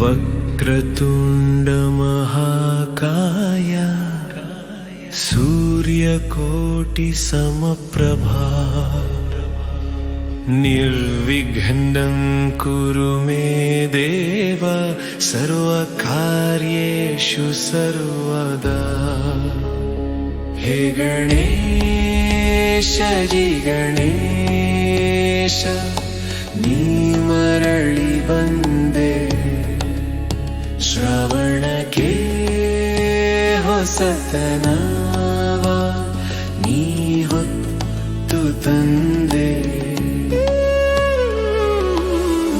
ವಕ್ರತುಂಡ ಮಹಾಕಾಯ ಸೂರ್ಯಕೋಟಿ ಸಮಪ್ರಭಾ ನಿರ್ವಿಘ್ನಂ ಕುರು ಮೇ ದೇವ ಸರ್ವಕಾರ್ಯೇಷು ಸರ್ವದಾ. ಹೇ ಗಣೇಶ ಜಿ ಗಣೇಶ ನೀ ಮರಳಿ ಬಂದೆ ಶ್ರವಣಕ್ಕೆ ಹೊಸತನವ ನೀ ಹೊತ್ತು ತಂದೆ.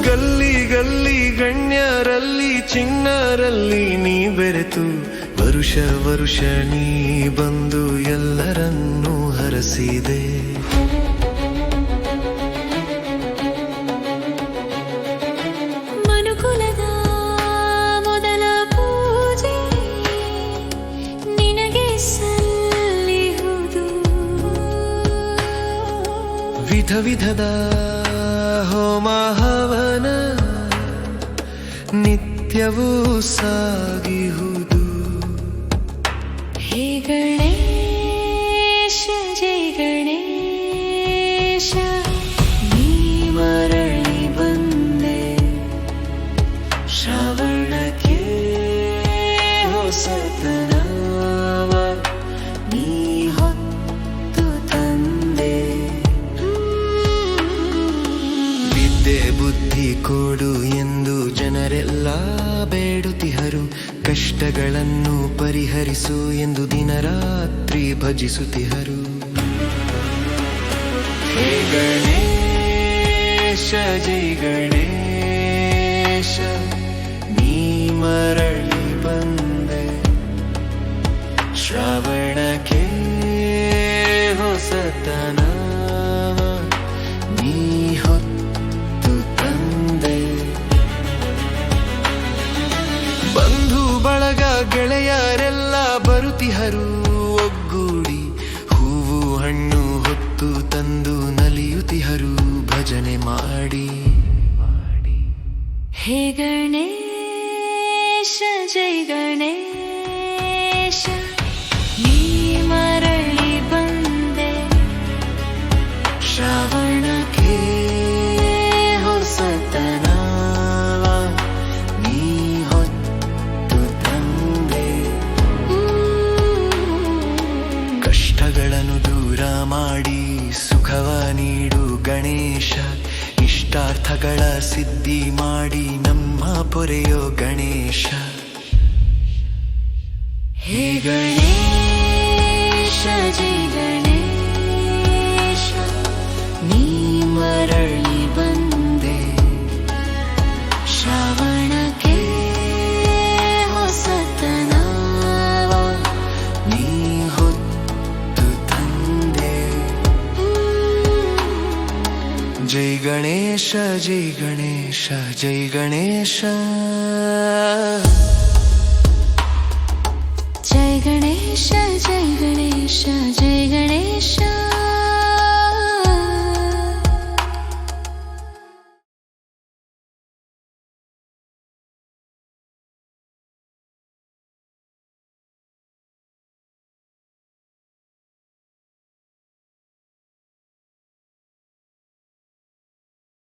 ಗಲ್ಲಿ ಗಲ್ಲಿ ಗಣ್ಯರಲ್ಲಿ ಚಿಣ್ಣರಲ್ಲಿ ನೀ ಬೆರೆತು ವರುಷ ವರುಷ ನೀ ಬಂದು ಎಲ್ಲರನ್ನೂ ಹರಸಿದೆ. ಮನುಕುಲದ ಮೊದಲ ಪೂಜೆ ನಿನಗೆ ಸಲ್ಲಿಹುದು. ವಿಧ ವಿಧದ ಹೋಮ ಹವನ ನಿತ್ಯವೂ ಸಾಗಿಹುದು. ಹೇ ಗಣೇಶ ಜೈ ಗಣೇಶ ನೀ ಮರಳಿ ಬಂದೆ ಶ್ರವಣಕ್ಕೆ ಹೊಸತನವ ನೀ ಹೊತ್ತು ತಂದೆ. ವಿದ್ಯೆ ಬುದ್ಧಿ ಕೊಡು ಎಂದು ಜನರೆಲ್ಲ ಬೇಡುತ್ತಿಹರು. ಕಷ್ಟಗಳನ್ನು ಪರಿಹರಿಸು ಎಂದು ದಿನರಾತ್ರಿ ಭಜಿಸುತ್ತಿಹರು. ಹೇ ಗಣೇಶ ಜೈ ಗಣೇಶ ನೀ ಮರಳಿ ಬಂದೆ ಶ್ರವಣಕ್ಕೆ ಹೊಸತನವ ನೀ ಹೊತ್ತು ತಂದೆ. ಬಂಧು ಬಳಗ ಗೆಳೆಯರೆಲ್ಲ ಬರುತ್ತಿಹರು ಒಗ್ಗೂಡಿ ಹೂವು ಹಣ್ಣು ಹೊತ್ತು ತಂದು ನಲಿಯುತ್ತಿಹರು ಭಜನೆ ಮಾಡಿ. ಹೇ ಗಣೇಶ ಜೈ ಗಣೇಶ ನೀ ಮರಳಿ ಬಂದೆ ಶ್ರವಣಕ್ಕೆ ಹೊಸತನವ ನೀ ಹೊತ್ತು ತಂದೆ. ಕಷ್ಟಗಳನ್ನು ದೂರ ಮಾಡಿ ಸುಖವ ನೀಡು ಗಣೇಶ. ಇಷ್ಟಾರ್ಥಗಳ ಸಿದ್ಧಿ ಮಾಡಿ ನಮ್ಮ ಪೊರೆಯೋ ಗಣೇಶ. ಹೇ ಗಣೇಶ ಜೈ ಗಣೇಶ ನೀ ಮರಳಿ ಬಂದೆ ಶ್ರವಣಕ್ಕೆ ಹೊಸತನವ ನೀ ಹೊತ್ತು ತಂದೆ. ಜೈ ಗಣೇಶ ಜೈ ಗಣೇಶ ಜೈ ಗಣೇಶ. ಜೈ ಗಣೇಶ ಜೈ ಗಣೇಶ ಜೈ ಗಣೇಶ.